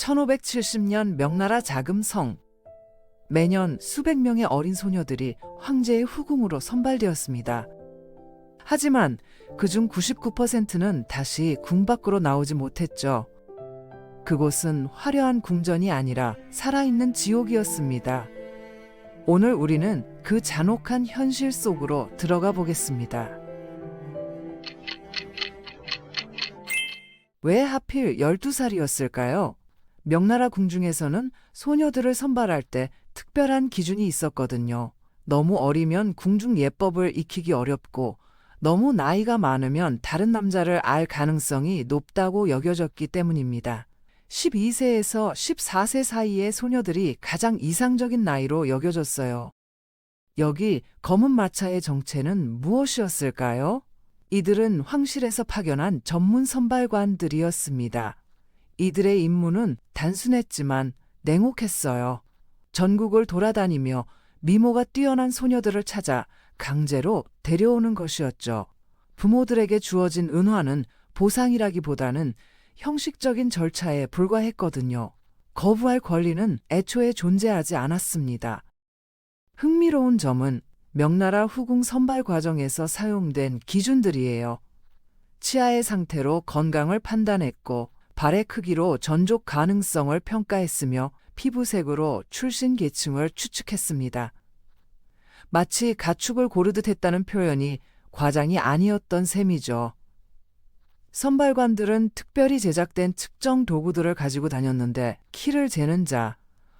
1570년 명나라 자금성. 매년 수백 명의 어린 소녀들이 황제의 후궁으로 선발되었습니다. 하지만 그중 99%는 다시 궁 밖으로 나오지 못했죠. 그곳은 화려한 궁전이 아니라 살아있는 지옥이었습니다. 오늘 우리는 그 잔혹한 현실 속으로 들어가 보겠습니다. 왜 하필 12살이었을까요? 명나라 궁중에서는 소녀들을 선발할 때 특별한 기준이 있었거든요. 너무 어리면 궁중 예법을 익히기 어렵고 너무 나이가 많으면 다른 남자를 알 가능성이 높다고 여겨졌기 때문입니다. 12세에서 14세 사이의 소녀들이 가장 이상적인 나이로 여겨졌어요. 여기 검은 마차의 정체는 무엇이었을까요? 이들은 황실에서 파견한 전문 선발관들이었습니다. 이들의 임무는 단순했지만 냉혹했어요. 전국을 돌아다니며 미모가 뛰어난 소녀들을 찾아 강제로 데려오는 것이었죠. 부모들에게 주어진 은화는 보상이라기보다는 형식적인 절차에 불과했거든요. 거부할 권리는 애초에 존재하지 않았습니다. 흥미로운 점은 명나라 후궁 선발 과정에서 사용된 기준들이에요. 치아의 상태로 건강을 판단했고, 발의 크기로 전족 가능성을 평가했으며, 피부색으로 출신 계층을 추측했습니다. 마치 가축을 고르듯 했다는 표현이 과장이 아니었던 셈이죠. 선발관들은 특별히 제작된 측정 도구들을 가지고 다녔는데 키를 재는 자,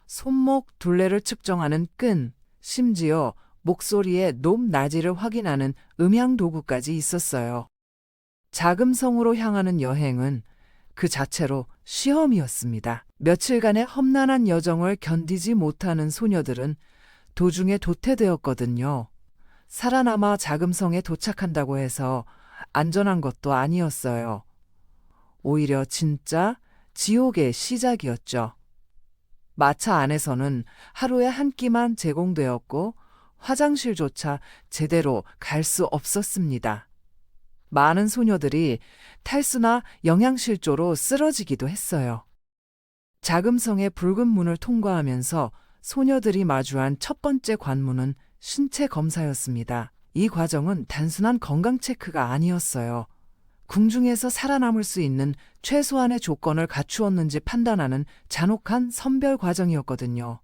손목 둘레를 측정하는 끈, 심지어 목소리의 높낮이를 확인하는 음향 도구까지 있었어요. 자금성으로 향하는 여행은 그 자체로 시험이었습니다. 며칠간의 험난한 여정을 견디지 못하는 소녀들은 도중에 도태되었거든요. 살아남아 자금성에 도착한다고 해서 안전한 것도 아니었어요. 오히려 진짜 지옥의 시작이었죠. 마차 안에서는 하루에 한 끼만 제공되었고 화장실조차 제대로 갈 수 없었습니다. 많은 소녀들이 탈수나 영양실조로 쓰러지기도 했어요. 자금성의 붉은 문을 통과하면서 소녀들이 마주한 첫 번째 관문은 신체 검사였습니다. 이 과정은 단순한 건강 체크가 아니었어요. 궁중에서 살아남을 수 있는 최소한의 조건을 갖추었는지 판단하는 잔혹한 선별 과정이었거든요.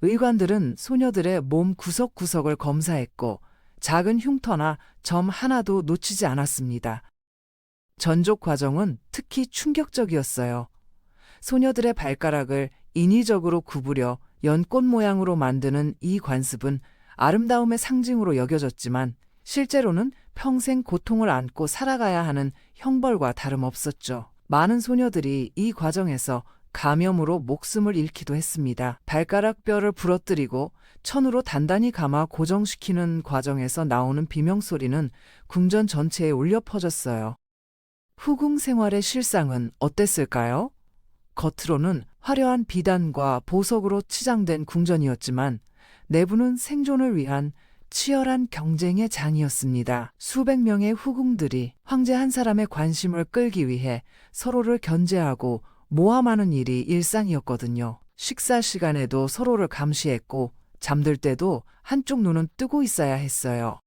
의관들은 소녀들의 몸 구석구석을 검사했고 작은 흉터나 점 하나도 놓치지 않았습니다. 전족 과정은 특히 충격적이었어요. 소녀들의 발가락을 인위적으로 구부려 연꽃 모양으로 만드는 이 관습은 아름다움의 상징으로 여겨졌지만 실제로는 평생 고통을 안고 살아가야 하는 형벌과 다름없었죠. 많은 소녀들이 이 과정에서 감염으로 목숨을 잃기도 했습니다. 발가락 뼈를 부러뜨리고 천으로 단단히 감아 고정시키는 과정에서 나오는 비명소리는 궁전 전체에 울려 퍼졌어요. 후궁 생활의 실상은 어땠을까요? 겉으로는 화려한 비단과 보석으로 치장된 궁전이었지만 내부는 생존을 위한 치열한 경쟁의 장이었습니다. 수백 명의 후궁들이 황제 한 사람의 관심을 끌기 위해 서로를 견제하고 모함하는 일이 일상이었거든요. 식사 시간에도 서로를 감시했고 잠들 때도 한쪽 눈은 뜨고 있어야 했어요.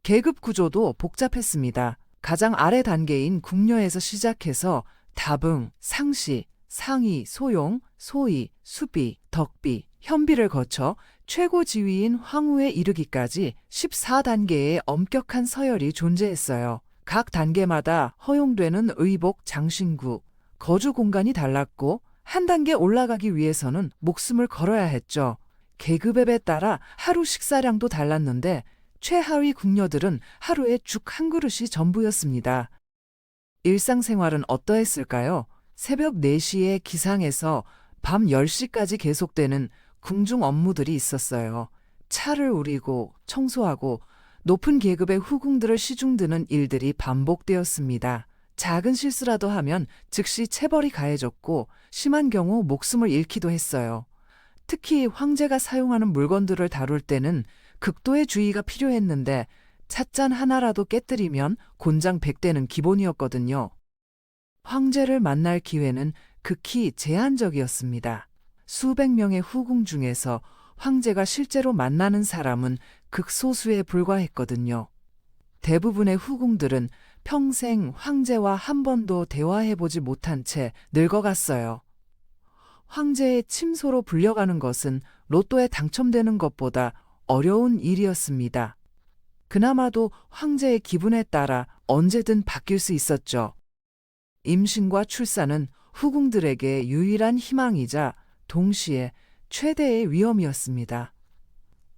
계급 구조도 복잡했습니다. 가장 아래 단계인 궁녀에서 시작해서 다붕, 상시, 상위, 소용, 소위, 수비, 덕비, 현비를 거쳐 최고 지위인 황후에 이르기까지 14단계의 엄격한 서열이 존재했어요. 각 단계마다 허용되는 의복, 장신구, 거주 공간이 달랐고 한 단계 올라가기 위해서는 목숨을 걸어야 했죠. 계급에 따라 하루 식사량도 달랐는데 최하위 궁녀들은 하루에 죽 한 그릇이 전부였습니다. 일상생활은 어떠했을까요? 새벽 4시에 기상해서 밤 10시까지 계속되는 궁중 업무들이 있었어요. 차를 우리고 청소하고 높은 계급의 후궁들을 시중드는 일들이 반복되었습니다. 작은 실수라도 하면 즉시 체벌이 가해졌고 심한 경우 목숨을 잃기도 했어요. 특히 황제가 사용하는 물건들을 다룰 때는 극도의 주의가 필요했는데 찻잔 하나라도 깨뜨리면 곤장 100대는 기본이었거든요. 황제를 만날 기회는 극히 제한적이었습니다. 수백 명의 후궁 중에서 황제가 실제로 만나는 사람은 극소수에 불과했거든요. 대부분의 후궁들은 평생 황제와 한 번도 대화해보지 못한 채 늙어갔어요. 황제의 침소로 불려가는 것은 로또에 당첨되는 것보다 어려운 일이었습니다. 그나마도 황제의 기분에 따라 언제든 바뀔 수 있었죠. 임신과 출산은 후궁들에게 유일한 희망이자 동시에 최대의 위험이었습니다.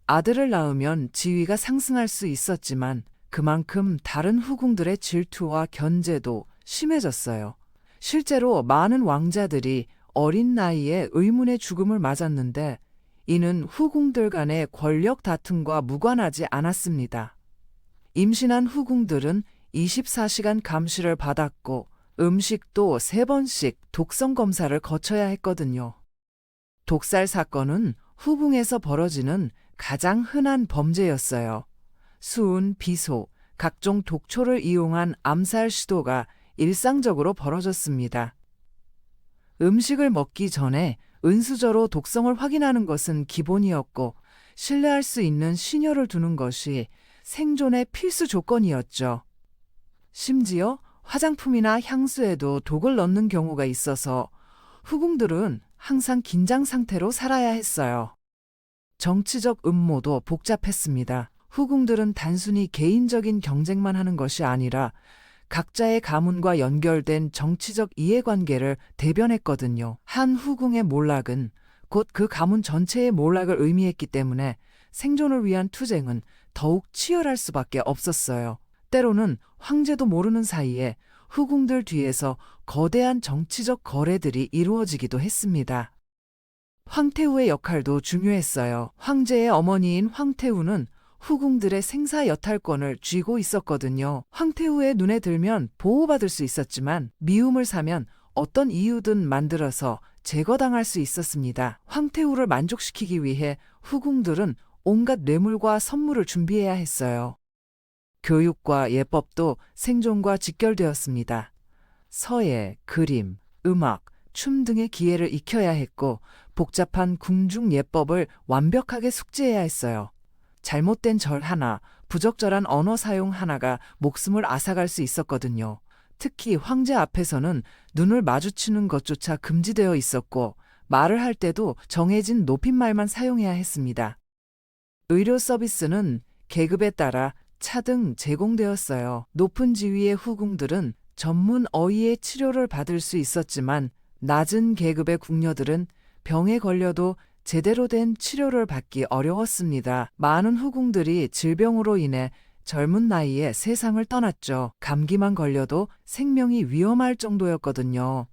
아들을 낳으면 지위가 상승할 수 있었지만 그만큼 다른 후궁들의 질투와 견제도 심해졌어요. 실제로 많은 왕자들이 어린 나이에 의문의 죽음을 맞았는데 이는 후궁들 간의 권력 다툼과 무관하지 않았습니다. 임신한 후궁들은 24시간 감시를 받았고 음식도 3번씩 독성 검사를 거쳐야 했거든요. 독살 사건은 후궁에서 벌어지는 가장 흔한 범죄였어요. 수은, 비소, 각종 독초를 이용한 암살 시도가 일상적으로 벌어졌습니다. 음식을 먹기 전에 은수저로 독성을 확인하는 것은 기본이었고 신뢰할 수 있는 시녀를 두는 것이 생존의 필수 조건이었죠. 심지어 화장품이나 향수에도 독을 넣는 경우가 있어서 후궁들은 항상 긴장 상태로 살아야 했어요. 정치적 음모도 복잡했습니다. 후궁들은 단순히 개인적인 경쟁만 하는 것이 아니라 각자의 가문과 연결된 정치적 이해관계를 대변했거든요. 한 후궁의 몰락은 곧 그 가문 전체의 몰락을 의미했기 때문에 생존을 위한 투쟁은 더욱 치열할 수밖에 없었어요. 때로는 황제도 모르는 사이에 후궁들 뒤에서 거대한 정치적 거래들이 이루어지기도 했습니다. 황태후의 역할도 중요했어요. 황제의 어머니인 황태후는 후궁들의 생사 여탈권을 쥐고 있었거든요. 황태후의 눈에 들면 보호받을 수 있었지만 미움을 사면 어떤 이유든 만들어서 제거당할 수 있었습니다. 황태후를 만족시키기 위해 후궁들은 온갖 뇌물과 선물을 준비해야 했어요. 교육과 예법도 생존과 직결되었습니다. 서예, 그림, 음악, 춤 등의 기회를 익혀야 했고 복잡한 궁중 예법을 완벽하게 숙지해야 했어요. 잘못된 절 하나, 부적절한 언어 사용 하나가 목숨을 앗아갈 수 있었거든요. 특히 황제 앞에서는 눈을 마주치는 것조차 금지되어 있었고 말을 할 때도 정해진 높임말만 사용해야 했습니다. 의료 서비스는 계급에 따라 차등 제공되었어요. 높은 지위의 후궁들은 전문 어의의 치료를 받을 수 있었지만 낮은 계급의 궁녀들은 병에 걸려도 제대로 된 치료를 받기 어려웠습니다. 많은 후궁들이 질병으로 인해 젊은 나이에 세상을 떠났죠. 감기만 걸려도 생명이 위험할 정도였거든요.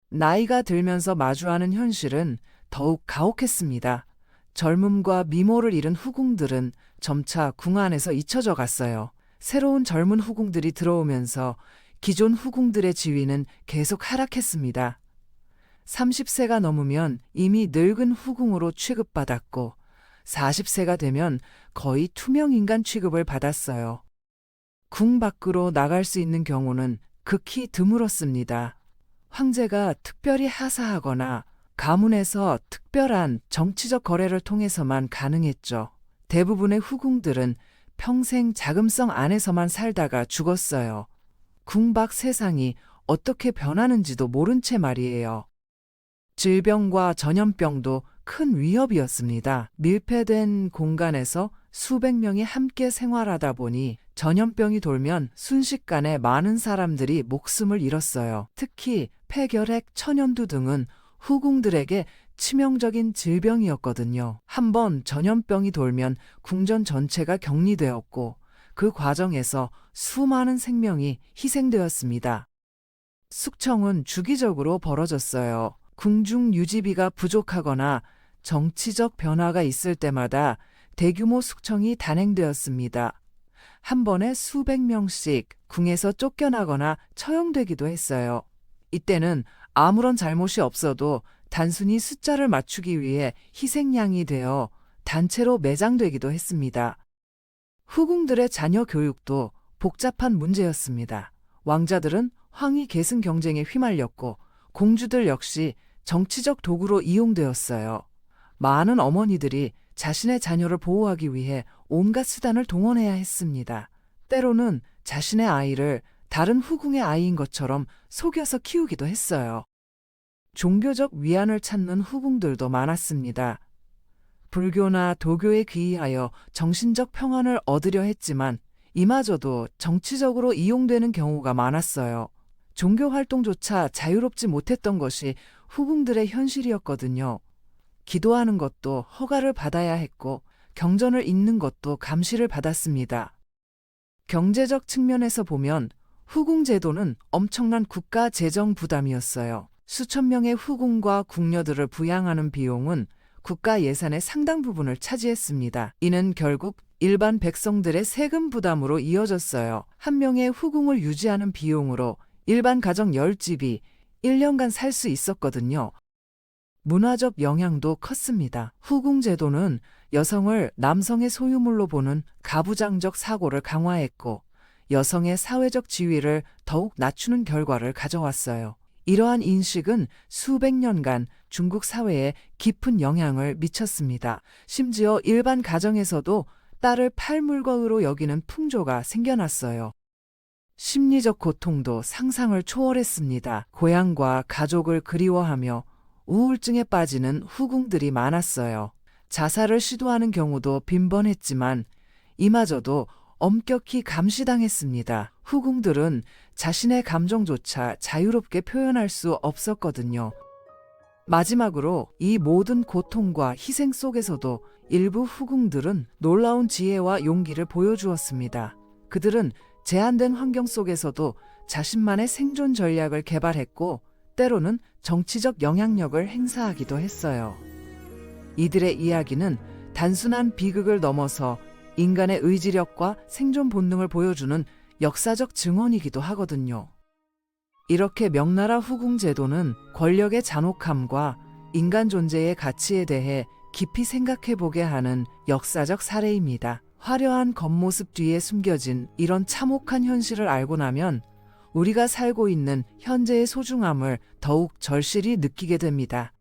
나이가 들면서 마주하는 현실은 더욱 가혹했습니다. 젊음과 미모를 잃은 후궁들은 점차 궁 안에서 잊혀져 갔어요. 새로운 젊은 후궁들이 들어오면서 기존 후궁들의 지위는 계속 하락했습니다. 30세가 넘으면 이미 늙은 후궁으로 취급받았고 40세가 되면 거의 투명인간 취급을 받았어요. 궁 밖으로 나갈 수 있는 경우는 극히 드물었습니다. 황제가 특별히 하사하거나 가문에서 특별한 정치적 거래를 통해서만 가능했죠. 대부분의 후궁들은 평생 자금성 안에서만 살다가 죽었어요. 궁 밖 세상이 어떻게 변하는지도 모른 채 말이에요. 질병과 전염병도 큰 위협이었습니다. 밀폐된 공간에서 수백 명이 함께 생활하다 보니 전염병이 돌면 순식간에 많은 사람들이 목숨을 잃었어요. 특히 폐결핵, 천연두 등은 후궁들에게 치명적인 질병이었거든요. 한번 전염병이 돌면 궁전 전체가 격리되었고 그 과정에서 수많은 생명이 희생되었습니다. 숙청은 주기적으로 벌어졌어요. 궁중 유지비가 부족하거나 정치적 변화가 있을 때마다 대규모 숙청이 단행되었습니다. 한 번에 수백 명씩 궁에서 쫓겨나거나 처형되기도 했어요. 이때는 아무런 잘못이 없어도 단순히 숫자를 맞추기 위해 희생양이 되어 단체로 매장되기도 했습니다. 후궁들의 자녀 교육도 복잡한 문제였습니다. 왕자들은 황위 계승 경쟁에 휘말렸고 공주들 역시 정치적 도구로 이용되었어요. 많은 어머니들이 자신의 자녀를 보호하기 위해 온갖 수단을 동원해야 했습니다. 때로는 자신의 아이를 다른 후궁의 아이인 것처럼 속여서 키우기도 했어요. 종교적 위안을 찾는 후궁들도 많았습니다. 불교나 도교에 귀의하여 정신적 평안을 얻으려 했지만 이마저도 정치적으로 이용되는 경우가 많았어요. 종교 활동조차 자유롭지 못했던 것이 후궁들의 현실이었거든요. 기도하는 것도 허가를 받아야 했고 경전을 읽는 것도 감시를 받았습니다. 경제적 측면에서 보면 후궁 제도는 엄청난 국가 재정 부담이었어요. 수천 명의 후궁과 궁녀들을 부양하는 비용은 국가 예산의 상당 부분을 차지했습니다. 이는 결국 일반 백성들의 세금 부담으로 이어졌어요. 한 명의 후궁을 유지하는 비용으로 일반 가정 10집이 1년간 살 수 있었거든요. 문화적 영향도 컸습니다. 후궁 제도는 여성을 남성의 소유물로 보는 가부장적 사고를 강화했고 여성의 사회적 지위를 더욱 낮추는 결과를 가져왔어요. 이러한 인식은 수백 년간 중국 사회에 깊은 영향을 미쳤습니다. 심지어 일반 가정에서도 딸을 팔물거으로 여기는 풍조가 생겨났어요. 심리적 고통도 상상을 초월했습니다. 고향과 가족을 그리워하며 우울증에 빠지는 후궁들이 많았어요. 자살을 시도하는 경우도 빈번했지만 이마저도 엄격히 감시당했습니다. 후궁들은 자신의 감정조차 자유롭게 표현할 수 없었거든요. 마지막으로 이 모든 고통과 희생 속에서도 일부 후궁들은 놀라운 지혜와 용기를 보여주었습니다. 그들은 제한된 환경 속에서도 자신만의 생존 전략을 개발했고 때로는 정치적 영향력을 행사하기도 했어요. 이들의 이야기는 단순한 비극을 넘어서 인간의 의지력과 생존 본능을 보여주는 역사적 증언이기도 하거든요. 이렇게 명나라 후궁 제도는 권력의 잔혹함과 인간 존재의 가치에 대해 깊이 생각해보게 하는 역사적 사례입니다. 화려한 겉모습 뒤에 숨겨진 이런 참혹한 현실을 알고 나면 우리가 살고 있는 현재의 소중함을 더욱 절실히 느끼게 됩니다.